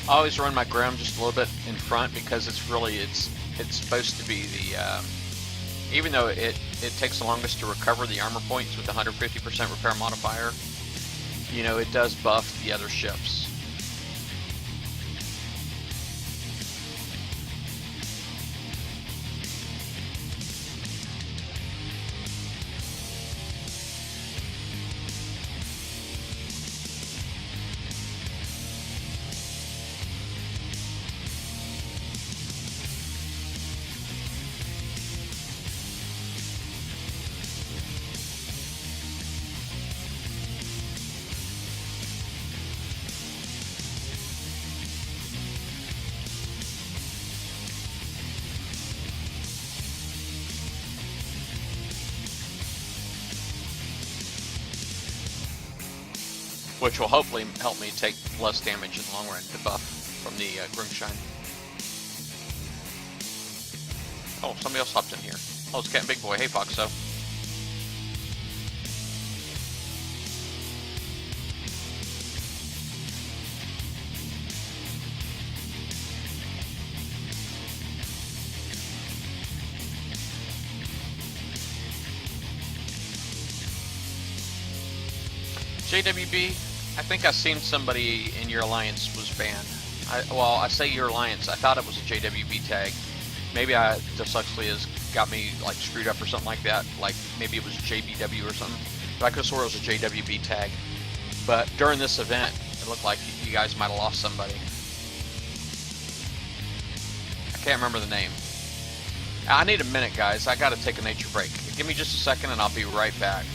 I always run my Grim just a little bit in front because it's supposed to be the even though it takes the longest to recover the armor points with the 150% repair modifier, you know, it does buff the other ships. Which will hopefully help me take less damage in the long run, the buff from the Grimshine. Oh, somebody else hopped in here. Oh, it's Captain Big Boy. Hey, Foxo. JWB, I think I seen somebody in your alliance was banned. Well, I say your alliance. I thought it was a JWB tag. Maybe Dyslexia has got me like screwed up or something like that. Like maybe it was JBW or something. But I could have swore it was a JWB tag. But during this event, it looked like you guys might have lost somebody. I can't remember the name. I need a minute, guys. I got to take a nature break. Give me just a second and I'll be right back.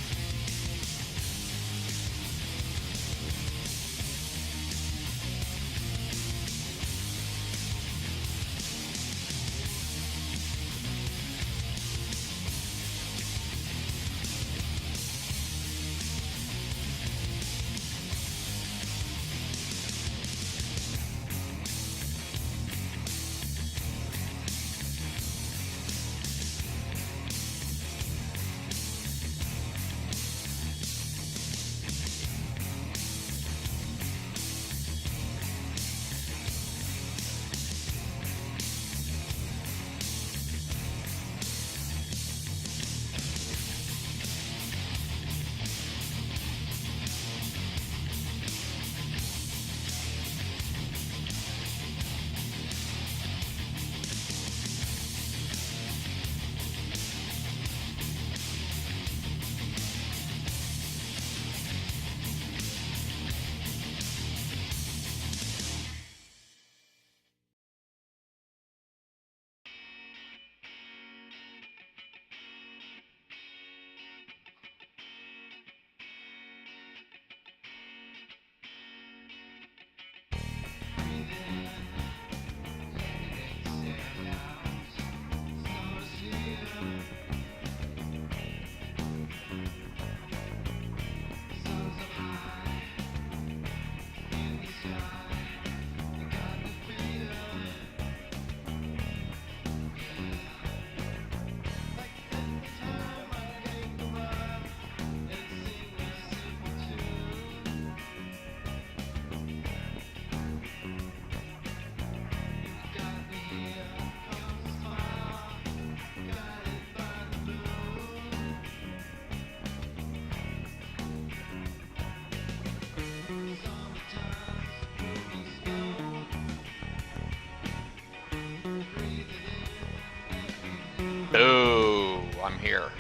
Oh, I'm here.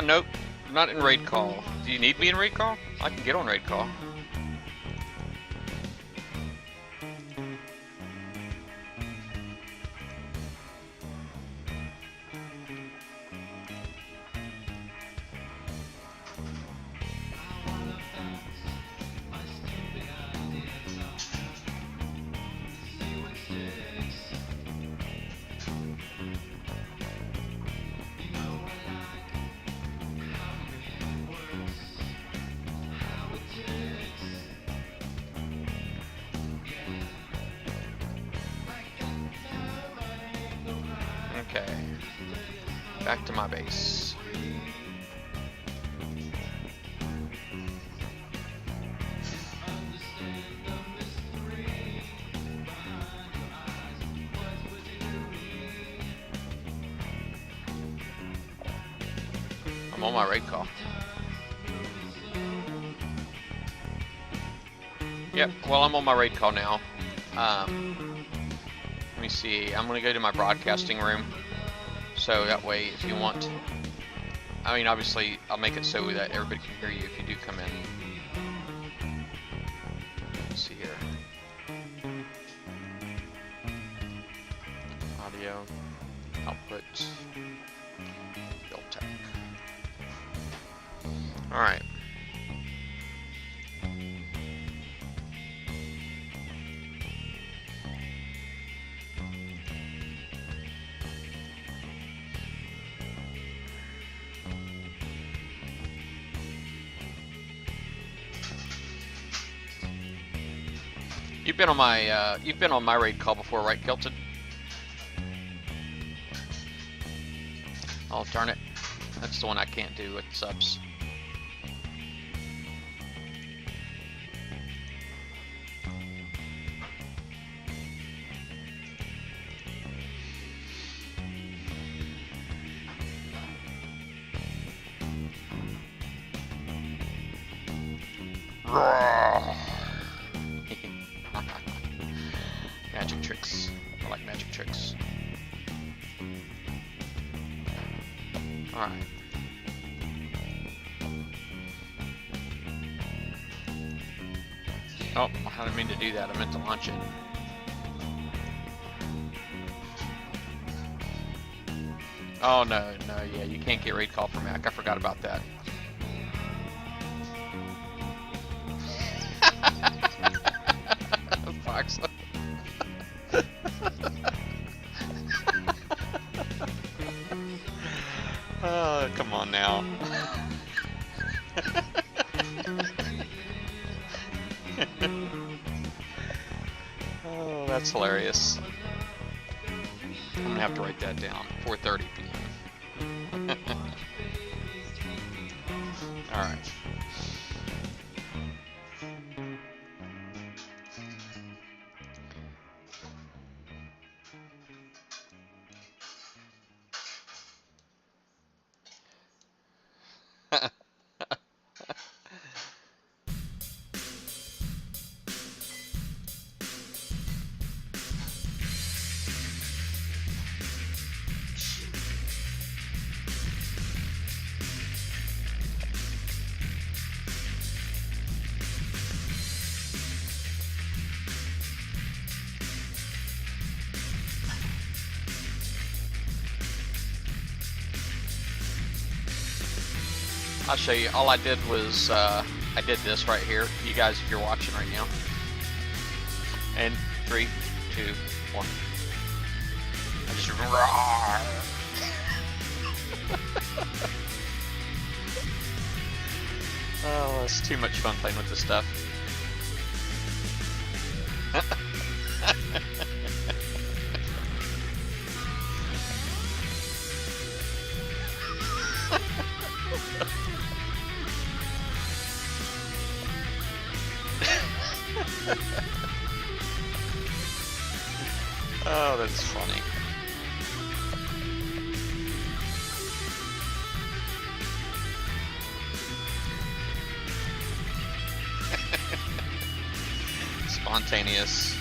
Nope. Not in raid call. Do you need me in raid call? I can get on raid call. Okay, back to my base. on my raid call. Yep, well, I'm on my raid call now. Let me see. I'm going to go to my broadcasting room. So that way, if you want... I mean, obviously, I'll make it so that everybody can hear you if you do come in. Let's see here. Audio. Output. Build tech. Alright. You've been on my raid call before, right, Kelton? Oh, darn it. That's the one I can't do with subs. Magic tricks. I like magic tricks. Alright. Oh, I didn't mean to do that. I meant to launch it. Oh, no, yeah, you can't get raid call for Mac. I forgot about that. Fox. Oh, come on now. Oh, that's hilarious. I'm gonna have to write that down. 4:30 p.m. All right. I'll show you. All I did was I did this right here. You guys, if you're watching right now. And 3, 2, 1. I just roar. Oh, it's too much fun playing with this stuff. Oh, that's funny. Spontaneous.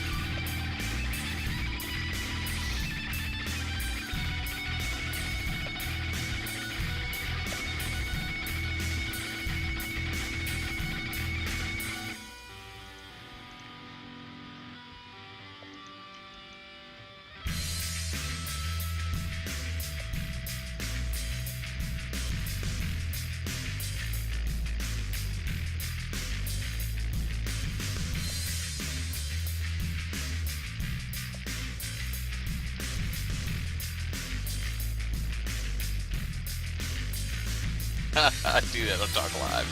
I do that on Talk Live.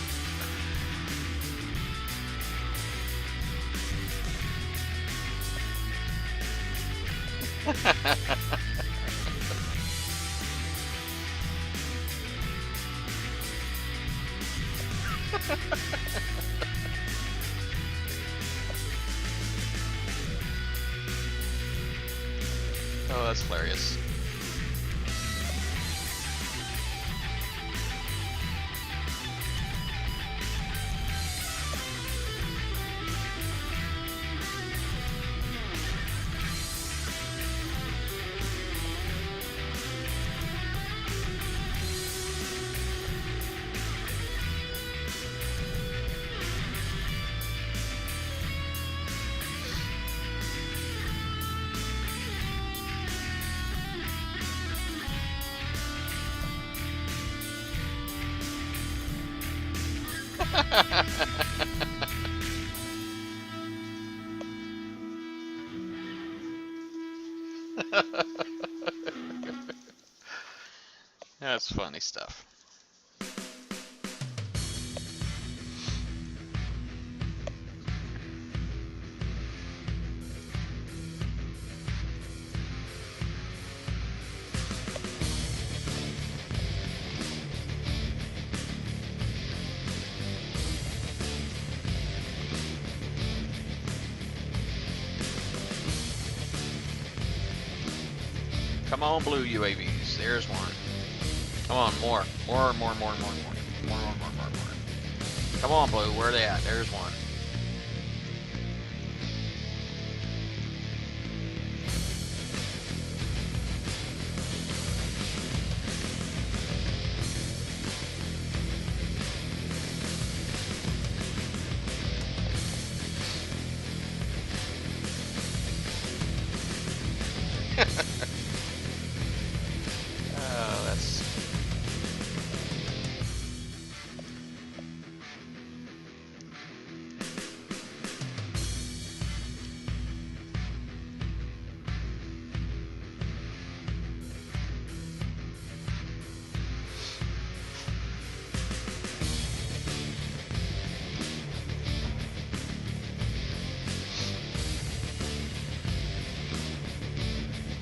Oh, that's hilarious. That's funny stuff. Come on, blue UAVs. There's one. Come on, more. More. Come on, blue. Where are they at? There's one. Oh, that's...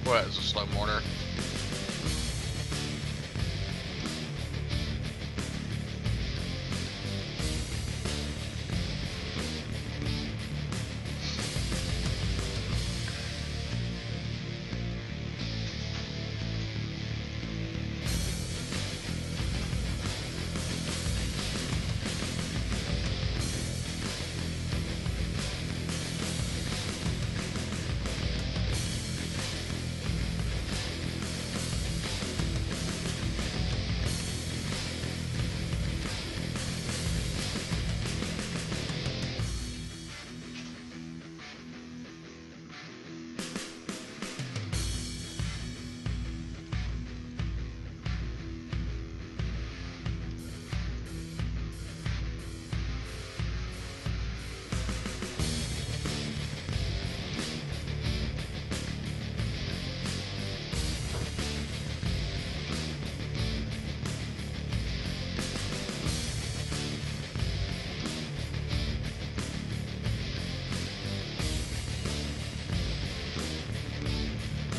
What is a slow mortar?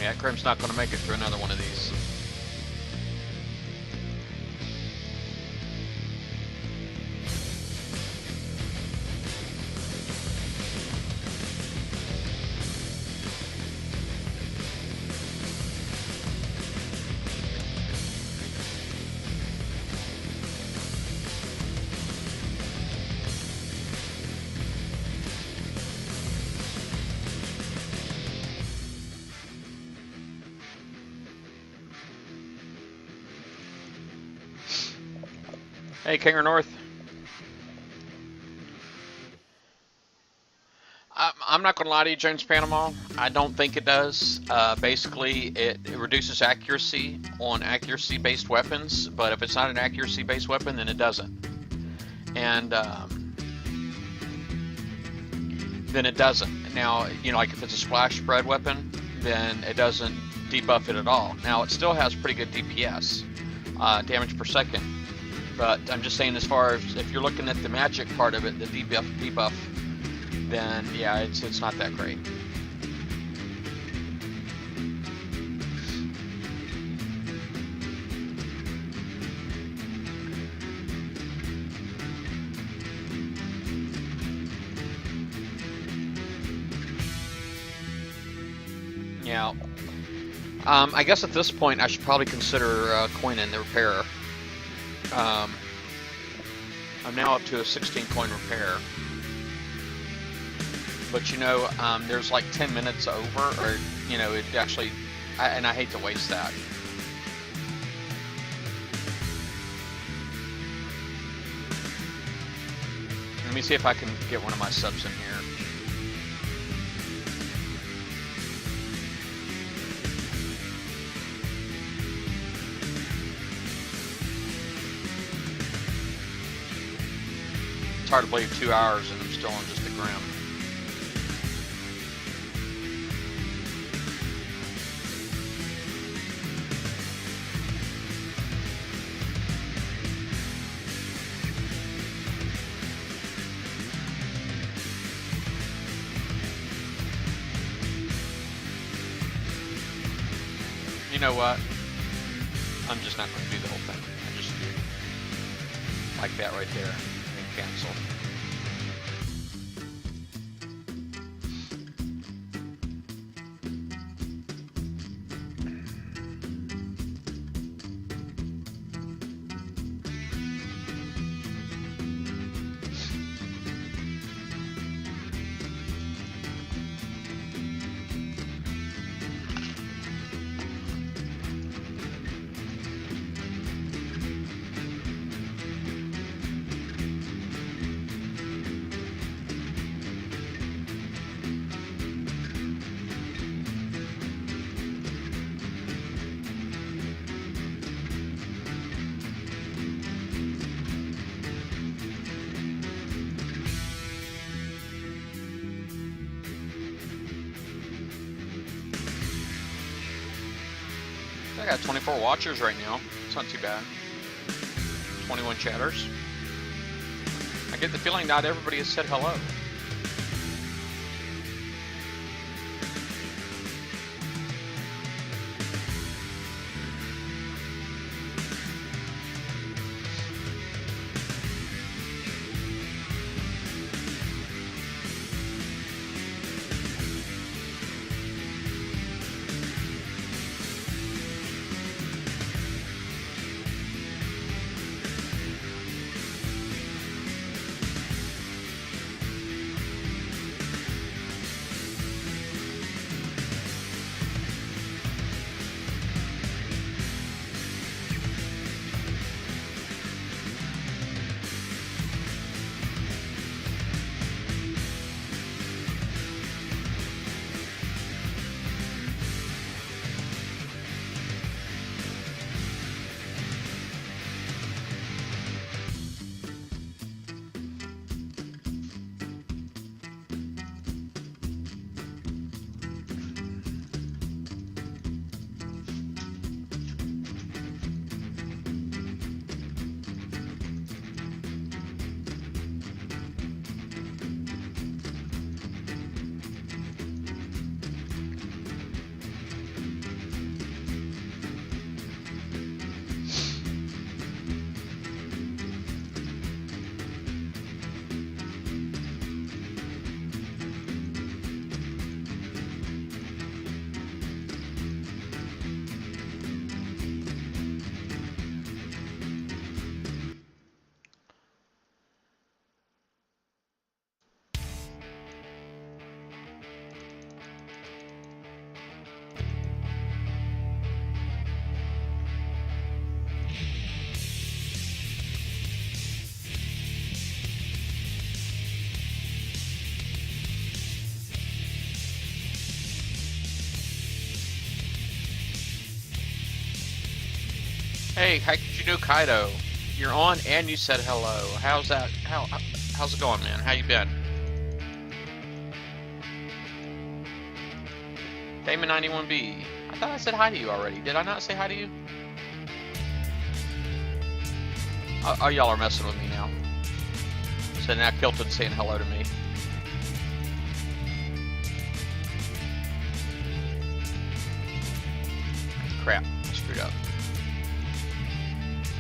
Yeah, Crim's not going to make it through another one of these. Hey, Kinger North. I'm not going to lie to you, James Panama. I don't think it does. Basically, it reduces accuracy on accuracy-based weapons, but if it's not an accuracy-based weapon, then it doesn't. And then it doesn't. Now, you know, like if it's a splash spread weapon, then it doesn't debuff it at all. Now, it still has pretty good DPS, damage per second. But I'm just saying, as far as if you're looking at the magic part of it, the debuff, then yeah, it's not that great. Yeah. I guess at this point I should probably consider coining the repairer. I'm now up to a 16 coin repair, but you know, there's like 10 minutes over, or you know, it actually, and I hate to waste that. Let me see if I can get one of my subs in here. hard to believe 2 hours and I'm still on just the grim. You know what? I'm just not going to do the whole thing. I just do like that right there and cancel. I got 24 watchers right now. It's not too bad. 21 chatters. I get the feeling not everybody has said hello. Hey, how did you do, Kaido? You're on and you said hello. How's that? How's it going, man? How you been? Damon91B. I thought I said hi to you already. Did I not say hi to you? Oh, y'all are messing with me now. So now Kilton's saying hello to me. Crap, I screwed up.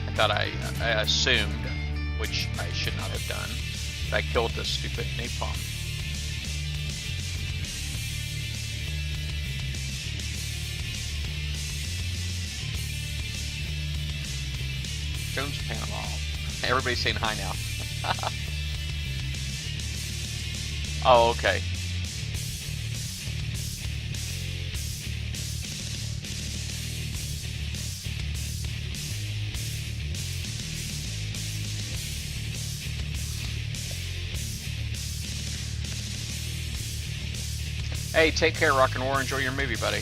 I thought I assumed, which I should not have done, that I killed this stupid napalm. Jones, Panama. Everybody's saying hi now. Oh, okay. Hey, take care, Rock and War. Enjoy your movie, buddy.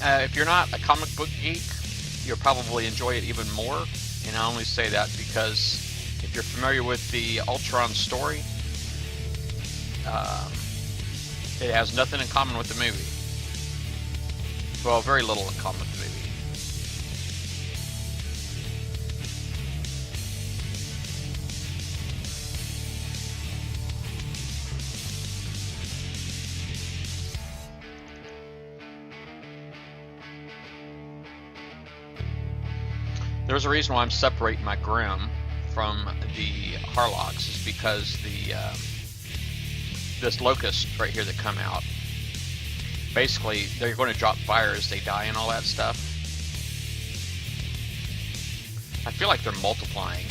If you're not a comic book geek, you'll probably enjoy it even more. And I only say that because you're familiar with the Ultron story, it has nothing in common with the movie. Well, very little in common with the movie. There's a reason why I'm separating my Grim from the Harlocks, is because this Locust right here that come out, basically they're going to drop fire as they die and all that stuff. I feel like they're multiplying.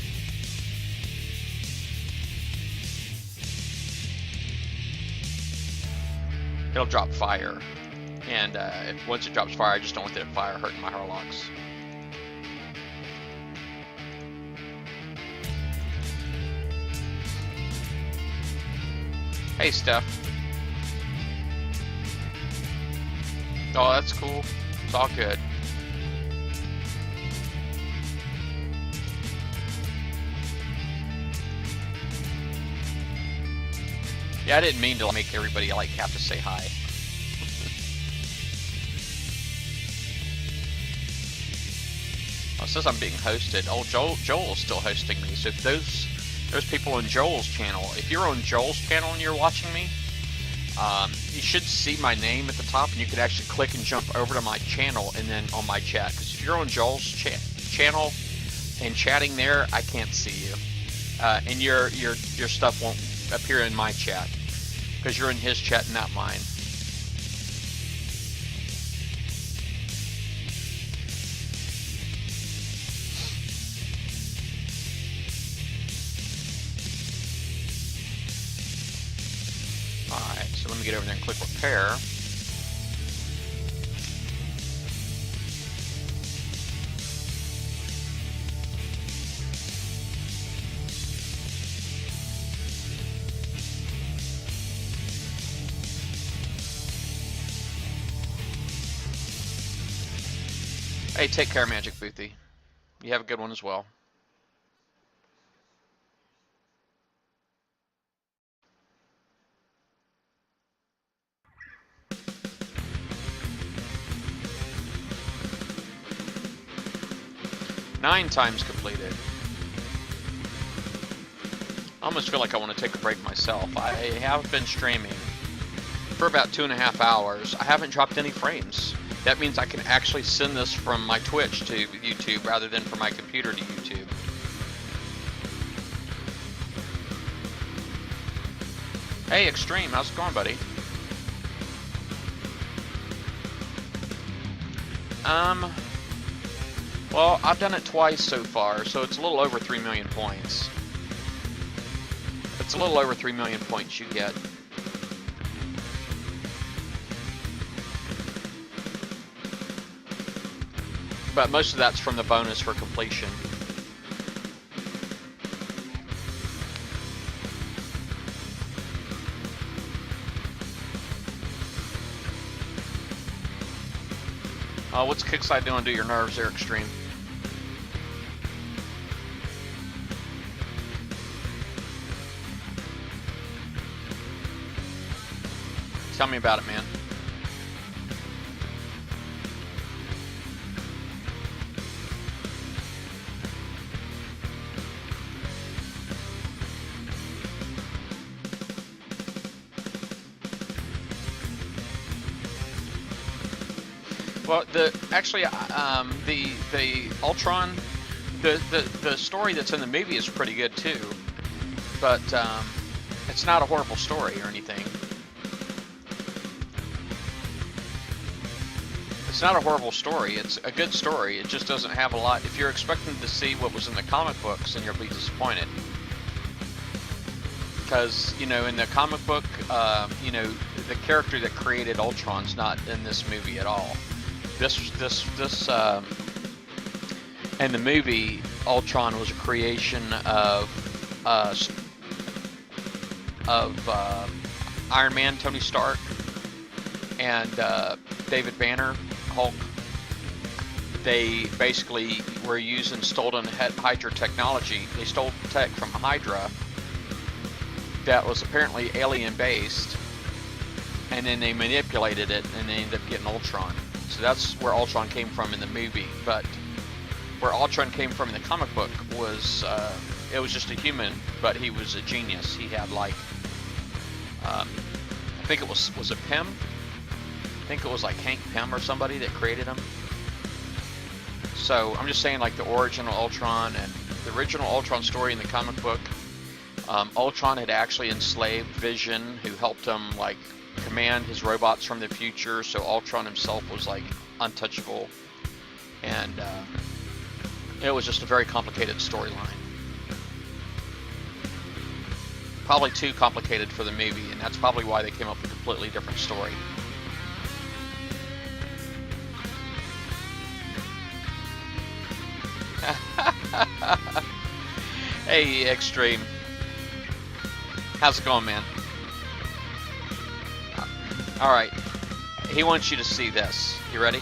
It'll drop fire, and once it drops fire, I just don't want that fire hurting my Harlocks. Hey, Steph. Oh, that's cool. It's all good. Yeah, I didn't mean to make everybody like have to say hi. Oh, it says I'm being hosted. Oh, Joel's still hosting me. So if there's people on Joel's channel. If you're on Joel's channel and you're watching me, you should see my name at the top, and you can actually click and jump over to my channel and then on my chat. Because if you're on Joel's channel and chatting there, I can't see you, and your stuff won't appear in my chat because you're in his chat, not mine. Alright, so let me get over there and click repair. Hey, take care, Magic Boothy. You have a good one as well. Nine times completed. I almost feel like I want to take a break myself. I have been streaming for about 2.5 hours. I haven't dropped any frames. That means I can actually send this from my Twitch to YouTube rather than from my computer to YouTube. Hey, Extreme, how's it going, buddy? Well, I've done it twice so far, so it's a little over 3 million points. It's a little over 3 million points you get. But most of that's from the bonus for completion. What's Kickside doing to your nerves there, Extreme? Tell me about it, man. Well, the Ultron, the story that's in the movie is pretty good too, but it's not a horrible story or anything. It's not a horrible story. It's a good story. It just doesn't have a lot. If you're expecting to see what was in the comic books, then you'll be disappointed. Because, you know, in the comic book, you know, the character that created Ultron's not in this movie at all. In the movie, Ultron was a creation of Iron Man, Tony Stark, and David Banner, Hulk. they basically were using stolen Hydra technology. They stole tech from Hydra that was apparently alien based, and then they manipulated it and they ended up getting Ultron. So that's where Ultron came from in the movie. But where Ultron came from in the comic book was it was just a human, but he was a genius. He had like I think it was it Pym? I think it was like Hank Pym or somebody that created him. So I'm just saying, like, the original Ultron and the original Ultron story in the comic book, Ultron had actually enslaved Vision, who helped him like command his robots from the future. So Ultron himself was like untouchable, and it was just a very complicated storyline. Probably too complicated for the movie, and that's probably why they came up with a completely different story. Hey, Extreme. How's it going, man? Alright. He wants you to see this. You ready?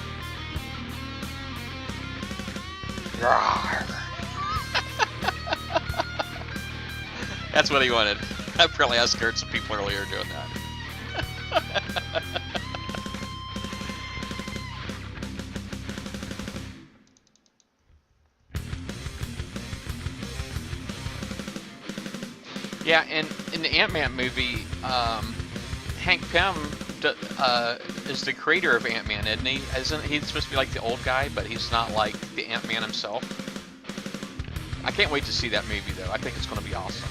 That's what he wanted. Apparently I scared some people earlier doing that. Yeah, and in the Ant-Man movie, Hank Pym is the creator of Ant-Man, isn't he? Isn't he supposed to be like the old guy, but he's not like the Ant-Man himself? I can't wait to see that movie, though. I think it's going to be awesome.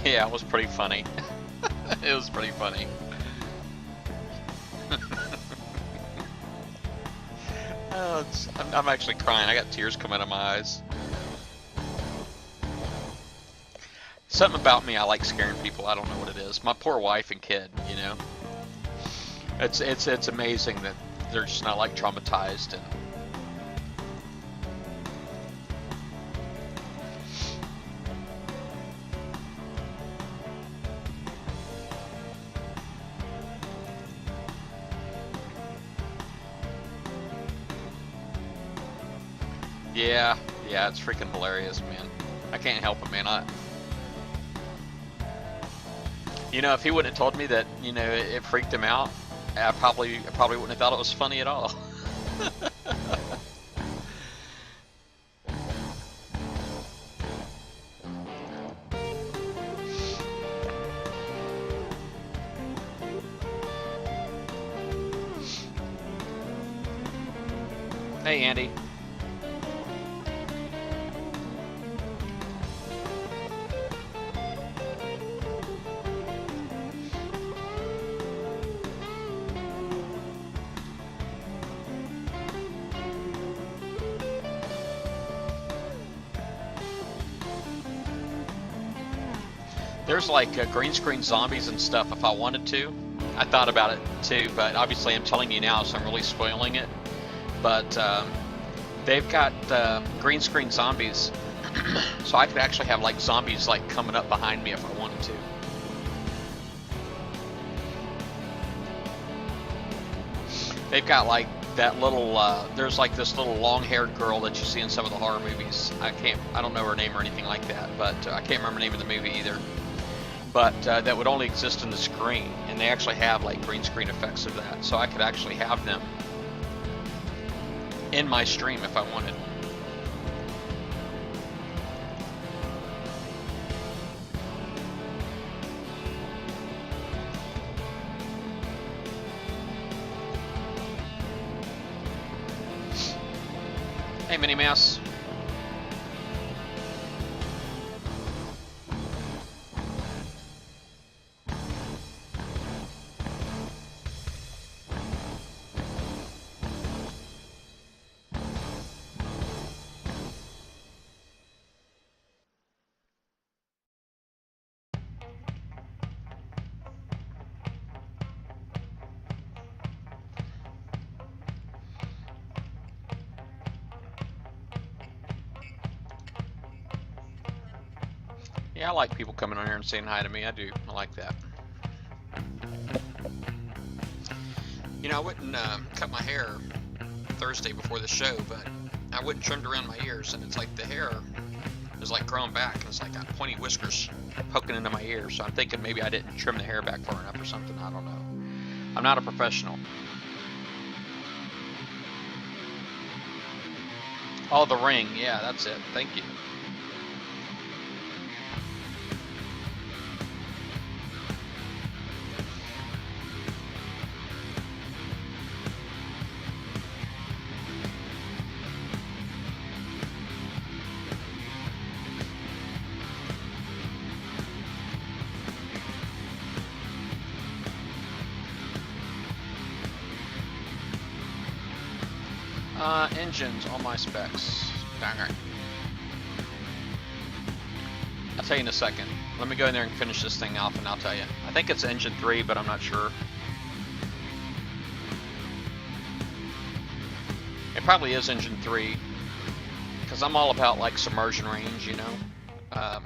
Yeah, it was pretty funny. It was pretty funny. Oh, I'm actually crying. I got tears coming out of my eyes. Something about me, I like scaring people. I don't know what it is. My poor wife and kid, you know. It's amazing that they're just not like traumatized and. Yeah, it's freaking hilarious, man. I can't help it, man. You know, if he wouldn't have told me that, you know, it freaked him out, I probably wouldn't have thought it was funny at all. Hey, Andy. There's like green screen zombies and stuff if I wanted to. I thought about it too, but obviously I'm telling you now, so I'm really spoiling it. But they've got green screen zombies, so I could actually have like zombies like coming up behind me if I wanted to. They've got like that little, there's like this little long-haired girl that you see in some of the horror movies. I don't know her name or anything like that, but I can't remember the name of the movie either. But that would only exist in the screen, and they actually have like green screen effects of that, so I could actually have them in my stream if I wanted. Hey, Minnie Mouse. Yeah, I like people coming on here and saying hi to me. I do. I like that. You know, I wouldn't cut my hair Thursday before the show, but I wouldn't trimmed around my ears, and it's like the hair is like growing back, and it's like got pointy whiskers poking into my ears. So I'm thinking maybe I didn't trim the hair back far enough or something. I don't know. I'm not a professional. Oh, the ring. Yeah, that's it. Thank you. Engines on my specs. Dang it. I'll tell you in a second. Let me go in there and finish this thing off and I'll tell you. I think it's engine 3, but I'm not sure. It probably is engine 3, because I'm all about like submersion range, you know.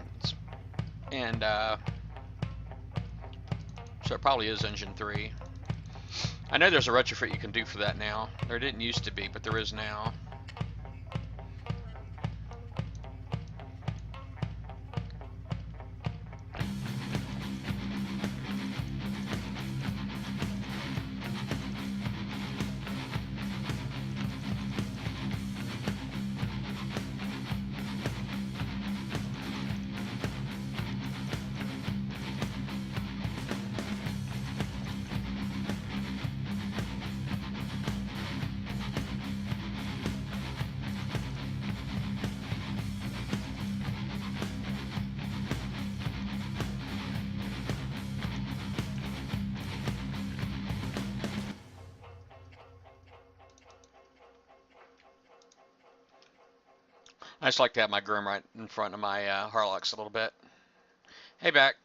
So it probably is engine 3. I know there's a retrofit you can do for that now. There didn't used to be, but there is now. I just like to have my groom right in front of my Harlocks a little bit. Hey, back.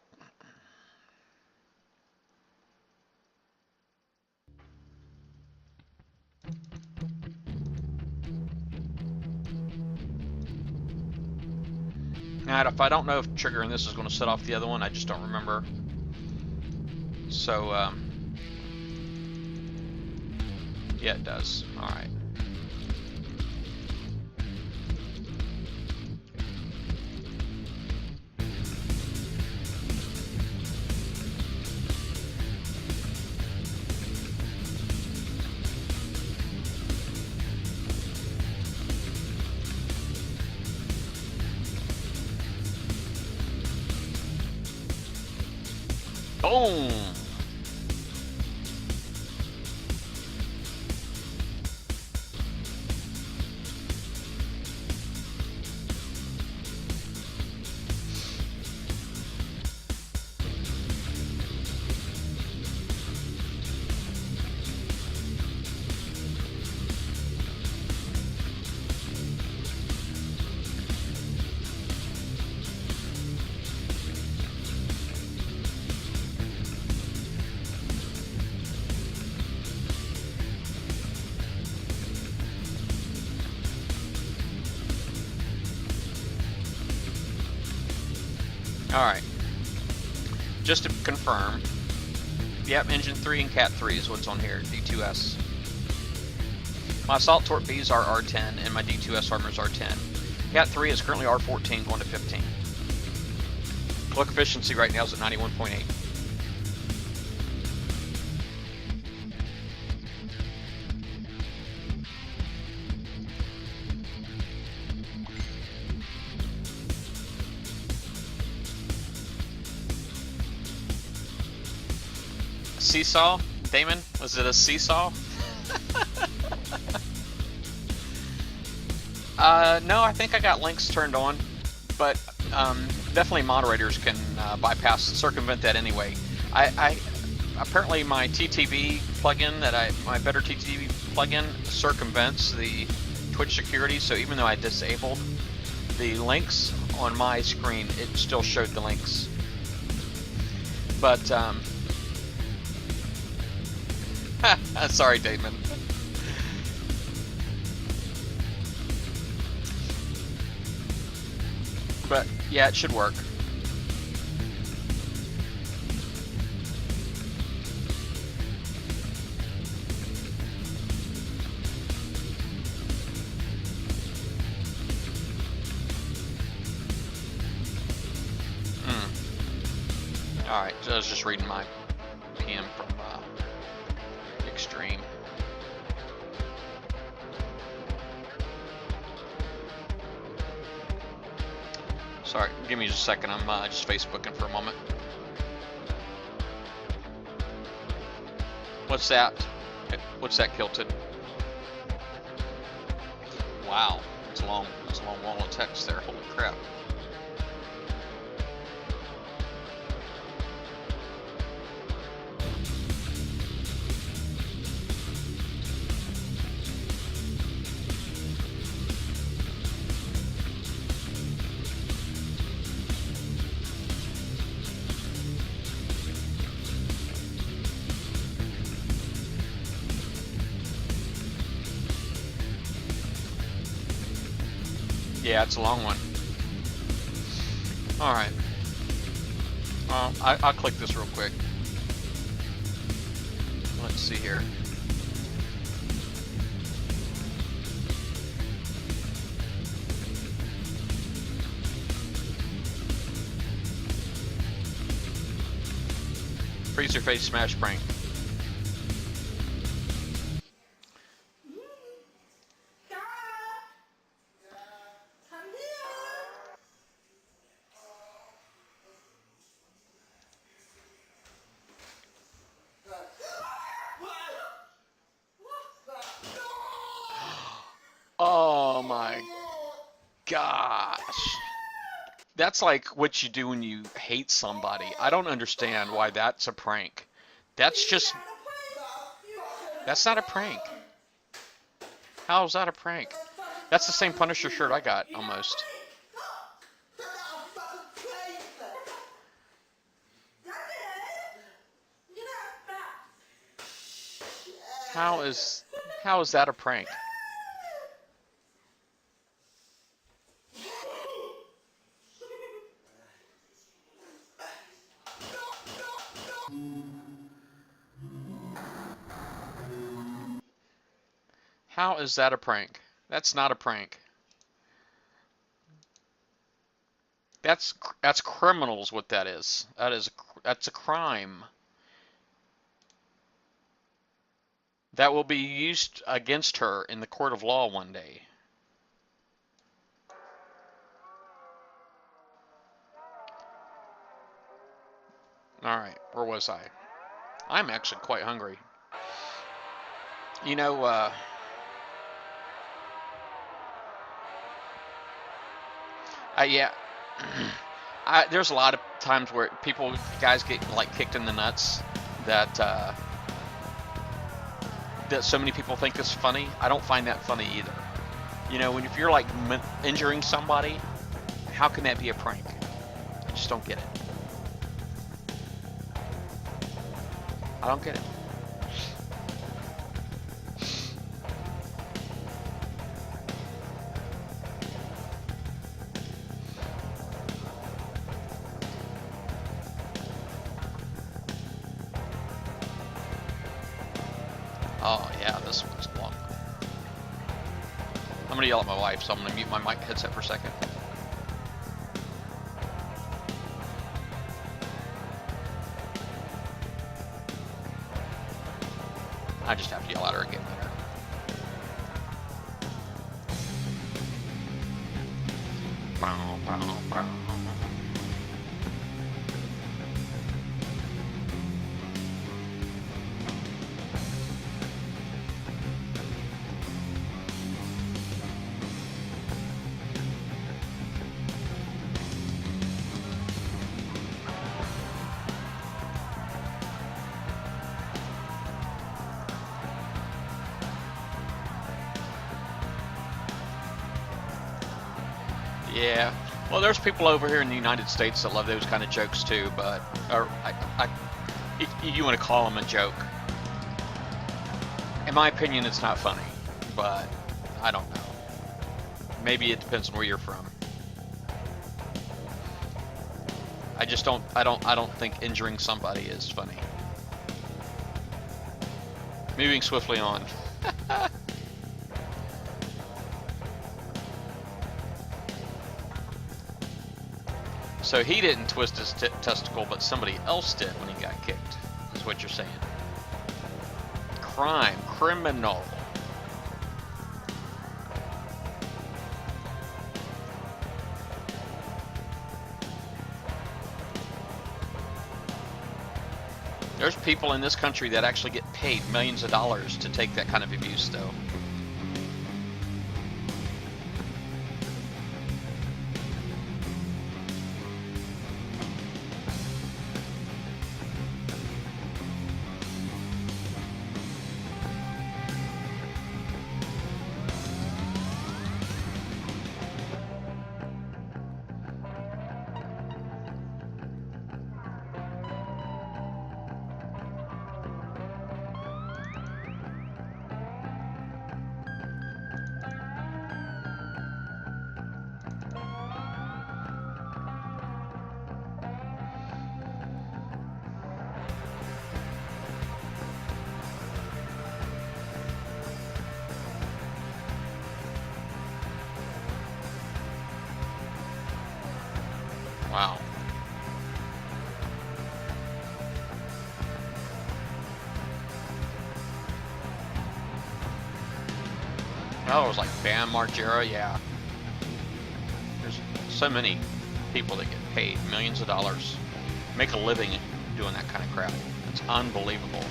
Alright, if I don't know if triggering this is going to set off the other one, I just don't remember. So, yeah, it does. Alright. Boom! Alright, just to confirm, yep, engine 3 and cat 3 is what's on here, D2S. My assault torque Bs are R10 and my D2S armor is R10. Cat 3 is currently R14 going to 15. Look efficiency right now is at 91.8. Seesaw? Damon? Was it a seesaw? No, I think I got links turned on, but definitely moderators can circumvent that anyway. I apparently my TTV plugin my Better TTV plugin circumvents the Twitch security, so even though I disabled the links on my screen, it still showed the links. But sorry, Damon. But yeah, it should work. Alright, so I was just reading my PM from Extreme. Sorry, give me just a second. I'm just Facebooking for a moment. What's that? What's that, Kilted? Wow, that's a long wall of text there. Holy crap. Yeah, it's a long one. All right. I'll click this real quick. Let's see here. Freeze your face smash prank. Oh my gosh. That's like what you do when you hate somebody. I don't understand why that's a prank. That's not a prank. How is that a prank? That's the same Punisher shirt I got, almost. How is that a prank? How is that a prank? That's not a prank. That's criminals. What that is? That's a crime. That will be used against her in the court of law one day. All right, where was I? I'm actually quite hungry. You know, yeah. There's a lot of times where guys get like kicked in the nuts that that so many people think is funny. I don't find that funny either. You know, if you're like injuring somebody, how can that be a prank? I just don't get it. I don't get it. Oh yeah, this one's long. I'm gonna yell at my wife, so I'm gonna mute my mic headset for a second. I just have to yell at her again later. Yeah, well, there's people over here in the United States that love those kind of jokes too, but if you want to call them a joke. In my opinion, it's not funny, but I don't know. Maybe it depends on where you're from. I don't think injuring somebody is funny. Moving swiftly on. So he didn't twist his testicle, but somebody else did when he got kicked, is what you're saying. Crime, criminal. There's people in this country that actually get paid millions of dollars to take that kind of abuse, though. Wow. Oh, it was like Bam Margera, yeah. There's so many people that get paid millions of dollars, make a living doing that kind of crap. It's unbelievable.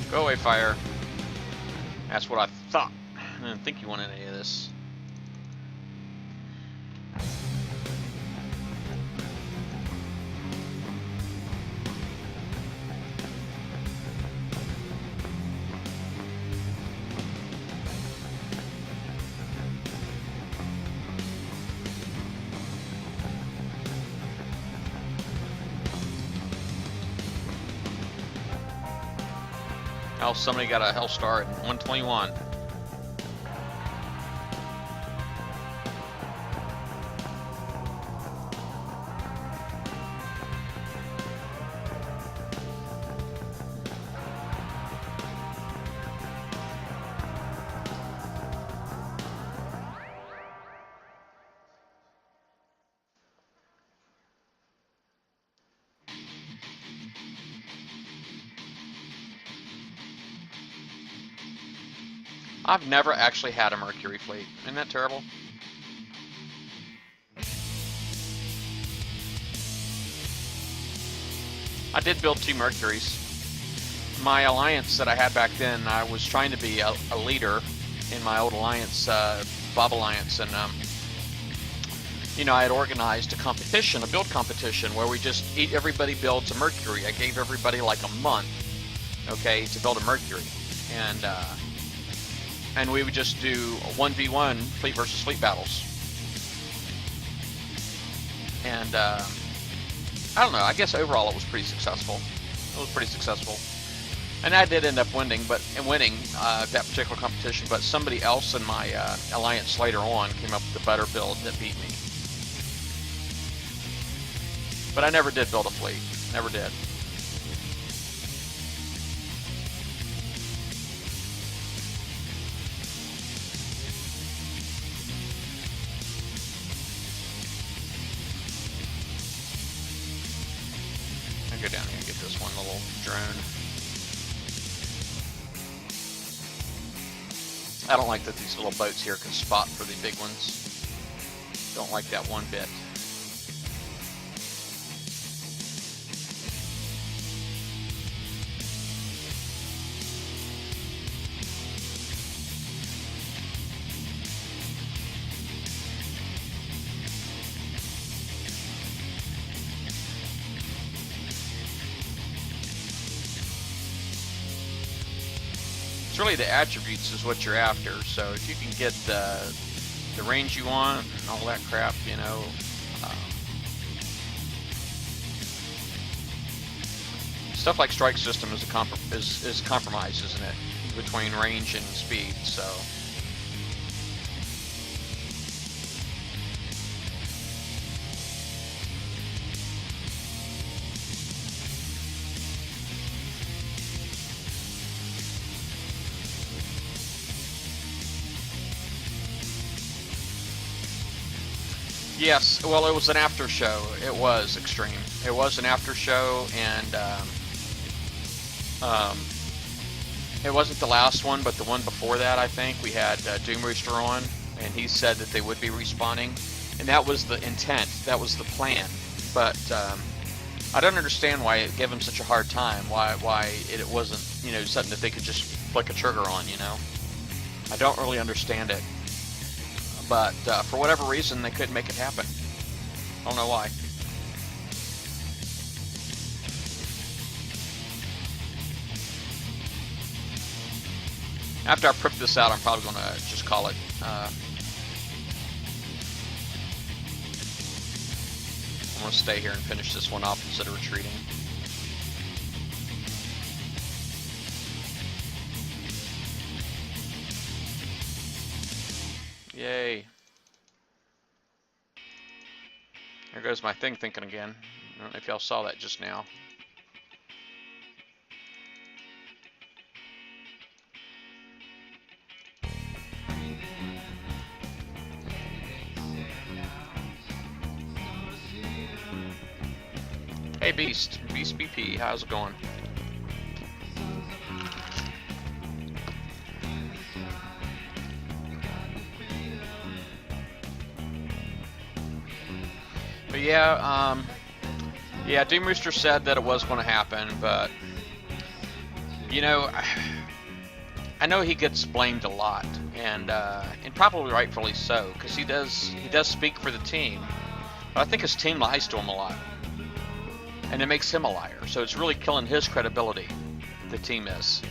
Go away, fire. That's what I thought. I didn't think you wanted any of this. Oh, somebody got a hell star at 121. I've never actually had a Mercury fleet. Isn't that terrible? I did build 2 Mercuries. My alliance that I had back then, I was trying to be a leader in my old alliance, Bob Alliance, and you know, I had organized a competition, a build competition, where we just everybody builds a Mercury. I gave everybody like a month, okay, to build a Mercury, and we would just do 1v1 fleet versus fleet battles. And I don't know, I guess overall it was pretty successful. It was pretty successful. And I did end up winning that particular competition, but somebody else in my alliance later on came up with a better build that beat me. But I never did build a fleet. Never did. I'll go down here and get this one little drone. I don't like that these little boats here can spot for the big ones. Don't like that one bit. It's really the attributes is what you're after. So if you can get the range you want and all that crap, you know, Stuff like strike system is is compromised, isn't it, between range and speed? So. Yes, well, it was an after show. It was extreme. It was an after show, and it wasn't the last one, but the one before that, I think, we had Doom Rooster on, and he said that they would be respawning, and that was the intent. That was the plan. But I don't understand why it gave him such a hard time. Why it wasn't, something that they could just flick a trigger on. I don't really understand it. But for whatever reason, they couldn't make it happen. I don't know why. After I prep this out, I'm probably going to just call it. I'm going to stay here and finish this one off instead of retreating. Yay. There goes my thing thinking again. I don't know if y'all saw that just now. Hey Beast BP, how's it going? But yeah, Doom Rooster said that it was going to happen, but I know he gets blamed a lot, and probably rightfully so, because he does speak for the team, but I think his team lies to him a lot, and it makes him a liar. So it's really killing his credibility. The team is.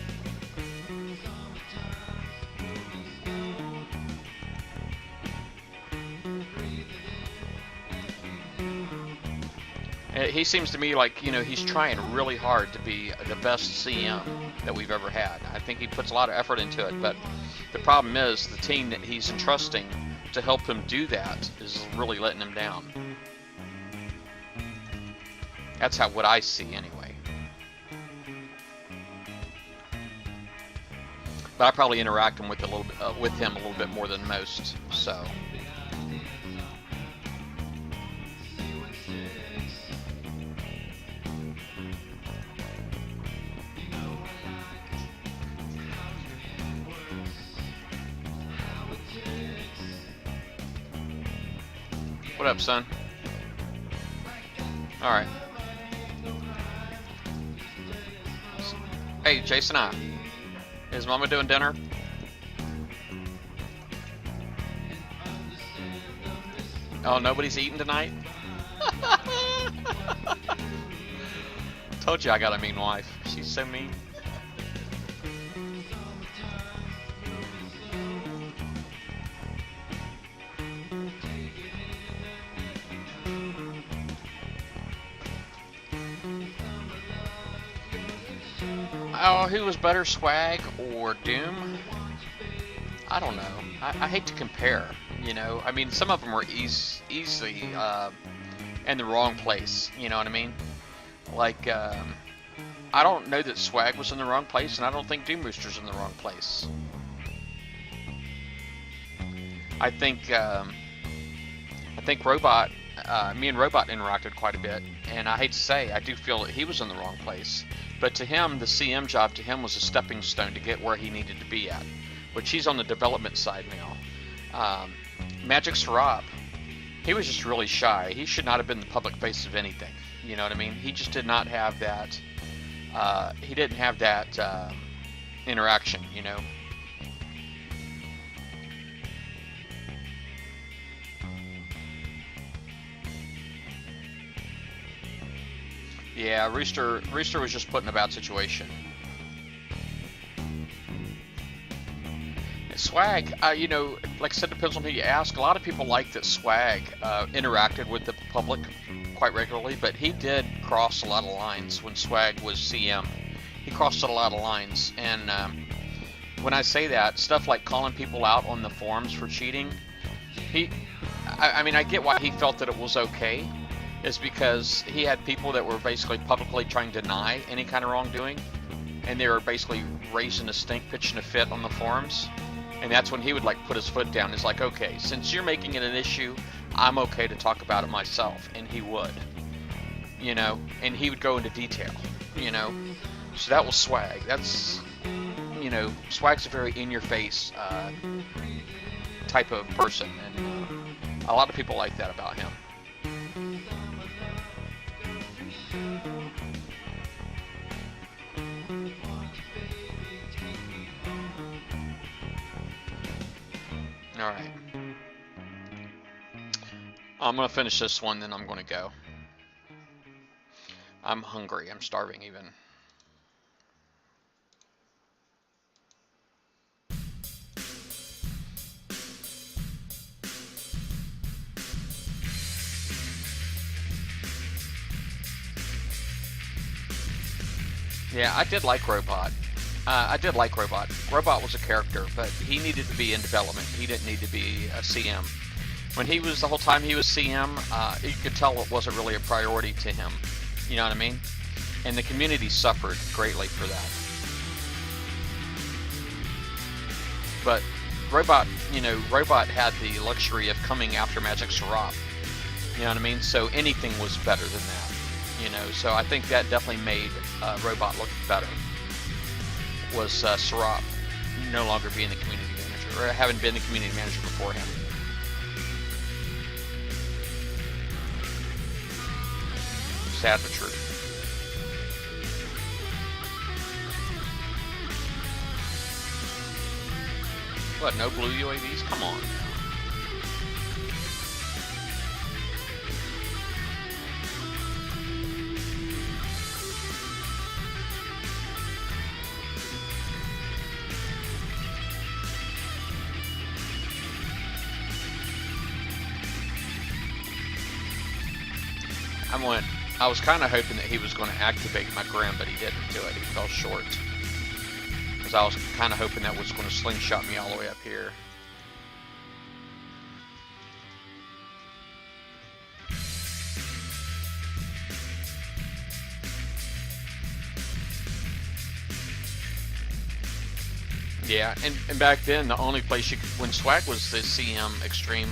He seems to me like, he's trying really hard to be the best CM that we've ever had. I think he puts a lot of effort into it, but the problem is the team that he's entrusting to help him do that is really letting him down. That's what I see anyway. But I probably interact with him a little bit more than most, so. What up, son? All right. Hey, Jason, is Mama doing dinner? Oh, nobody's eating tonight? Told you I got a mean wife. She's so mean. Oh, who was better, Swag or Doom? I don't know. I hate to compare, I mean, some of them were easily in the wrong place, you know what I mean? Like, I don't know that Swag was in the wrong place, and I don't think Doom Rooster's in the wrong place. I think Robot, me and Robot interacted quite a bit, and I hate to say, I do feel that he was in the wrong place. But to him, the CM job to him was a stepping stone to get where he needed to be at, which he's on the development side now. Magic Sarab, he was just really shy. He should not have been the public face of anything. You know what I mean? He just did not have that. He didn't have that interaction. Yeah, Rooster was just put in a bad situation. Swag, like I said, depends on who you ask. A lot of people like that Swag interacted with the public quite regularly, but he did cross a lot of lines when Swag was CM. He crossed a lot of lines, and when I say that, stuff like calling people out on the forums for cheating, I mean, I get why he felt that it was okay, is because he had people that were basically publicly trying to deny any kind of wrongdoing, and they were basically raising a stink, pitching a fit on the forums, and that's when he would like put his foot down. He's like, okay, since you're making it an issue, I'm okay to talk about it myself, and he would, you know, and he would go into detail, you know. So that was Swag. That's, you know, Swag's a very in-your-face type of person, and a lot of people like that about him. All right. I'm going to finish this one, then I'm going to go. I'm hungry. I'm starving even. Yeah, I did like Robot. I did like Robot. Robot was a character, but he needed to be in development. He didn't need to be a CM. When he was, the whole time he was CM, you could tell it wasn't really a priority to him. You know what I mean? And the community suffered greatly for that. But Robot, you know, Robot had the luxury of coming after Magic Seraph. You know what I mean? So anything was better than that. You know, so I think that definitely made Robot look better. Was Seraph no longer being the community manager, or having been the community manager before him. Sad but true. What, no blue UAVs? Come on. I was kind of hoping that he was going to activate my Grim, but he didn't do it. He fell short. Because I was kind of hoping that was going to slingshot me all the way up here. Yeah, and back then, the only place you could, when Swag was the CM Extreme,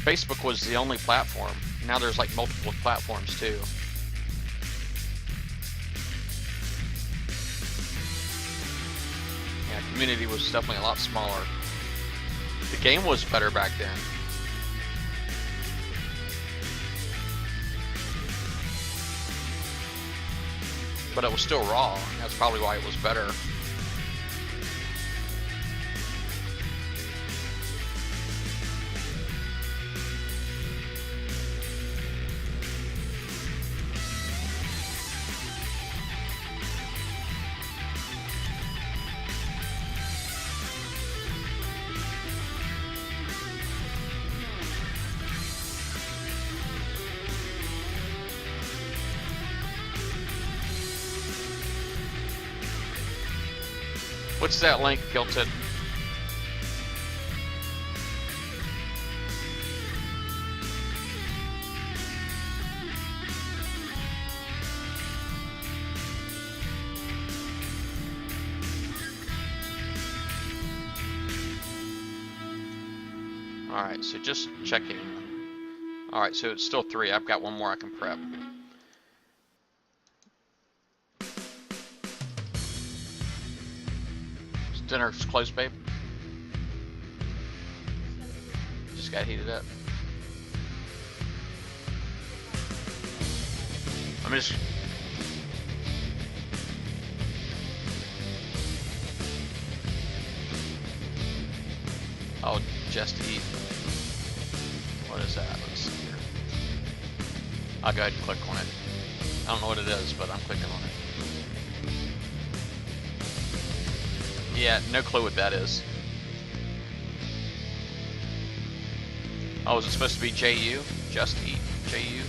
Facebook was the only platform. Now there's like multiple platforms too. Yeah, community was definitely a lot smaller. The game was better back then. But it was still raw, and that's probably why it was better. What's that link, Kilted? Alright, so just checking. Alright, so it's still 3. I've got one more I can prep. Dinner's close, babe. Just got heated up. I'm just. Oh, just eat. What is that? Let's see here. I'll go ahead and click on it. I don't know what it is, but I'm clicking on it. Yeah, no clue what that is. Oh, is it supposed to be JU? Just eat. JU?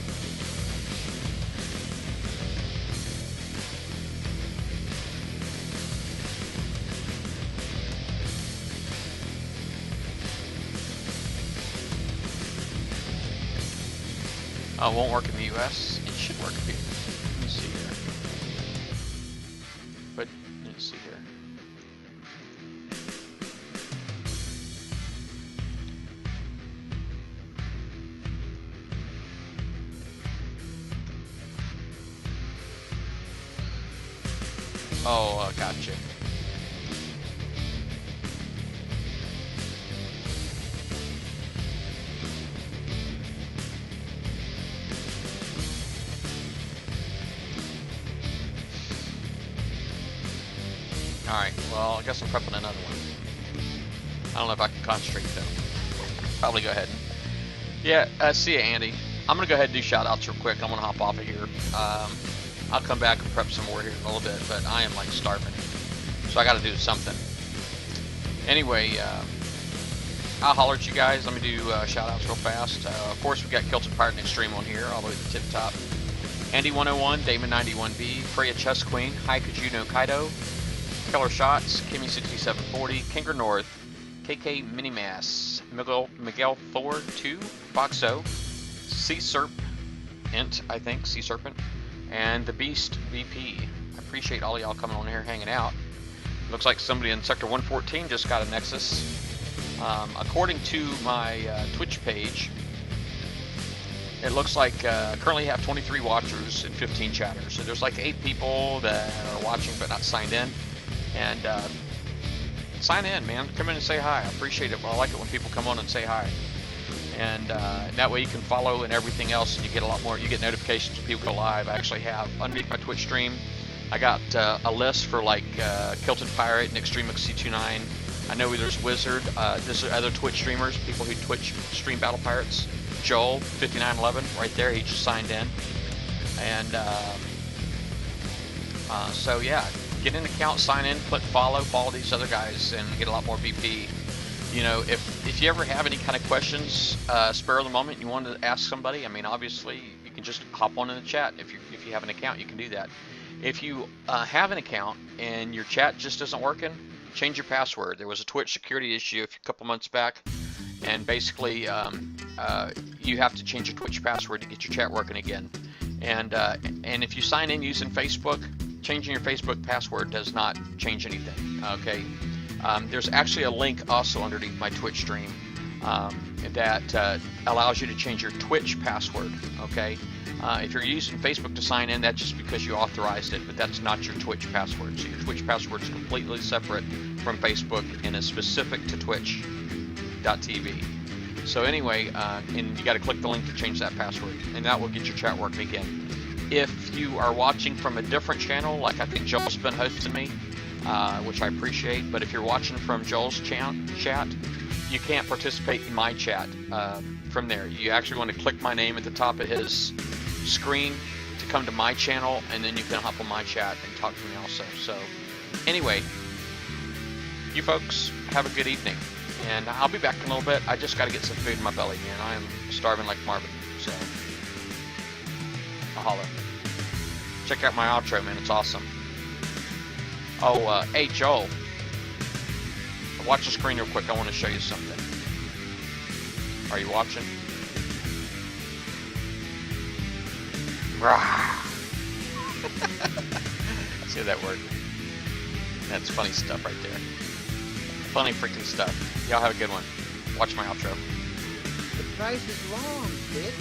Won't work in the US. It should work here. Let me see here. But let's see here. Oh, gotcha. Alright, well, I guess I'm prepping another one. I don't know if I can concentrate though. Probably go ahead and... Yeah, see ya, Andy. I'm going to go ahead and do shout-outs real quick. I'm going to hop off of here. I'll come back and prep some more here in a little bit, but I am like starving. So I got to do something. Anyway, I'll holler at you guys. Let me do shout-outs real fast. Of course, we got Kilted Pirate and Extreme on here, all the way to the tip top. Andy101, Damon91B, Freya Chess Queen, Hi Kajuno Kaido, Killer Shots, Kimmy6740, Kinger North, KK Minimass, Miguel Thor 2, Foxo, Sea Serpent, I think, Sea Serpent, and the Beast VP. I appreciate all y'all coming on here hanging out. Looks like somebody in Sector 114 just got a Nexus. According to my Twitch page, it looks like currently have 23 watchers and 15 chatters. So there's like 8 people that are watching but not signed in. And sign in, man. Come in and say hi. I appreciate it. I like it when people come on and say hi. And that way you can follow and everything else, and you get a lot more. You get notifications when people go live. I actually have underneath my Twitch stream, I got a list for like Kilted Pirate and Extreme C29. I know there's Wizard. There's other Twitch streamers, people who Twitch stream Battle Pirates. Joel 5911 right there. He just signed in. And so yeah. Get an account, sign in, click follow these other guys, and get a lot more VP. You know, if you ever have any kind of questions, spur of the moment, you want to ask somebody, I mean, obviously, you can just hop on in the chat. If you have an account, you can do that. If you have an account and your chat just isn't working, change your password. There was a Twitch security issue a couple months back, and basically, you have to change your Twitch password to get your chat working again. And if you sign in using Facebook, changing your Facebook password does not change anything, okay? There's actually a link also underneath my Twitch stream that allows you to change your Twitch password, okay? If you're using Facebook to sign in, that's just because you authorized it, but that's not your Twitch password. So your Twitch password is completely separate from Facebook and is specific to twitch.tv. So anyway, and you got to click the link to change that password, and that will get your chat working again. If you are watching from a different channel, like I think Joel's been hosting me, which I appreciate, but if you're watching from Joel's chat, you can't participate in my chat from there. You actually want to click my name at the top of his screen to come to my channel, and then you can hop on my chat and talk to me also. So anyway, you folks have a good evening, and I'll be back in a little bit. I just got to get some food in my belly, man. I am starving like Marvin, so I'll holler. Check out my outro, man. It's awesome. Oh, hey, Joel. Watch the screen real quick. I want to show you something. Are you watching? See that word? That's funny stuff right there. Funny freaking stuff. Y'all have a good one. Watch my outro. The price is wrong, bitch.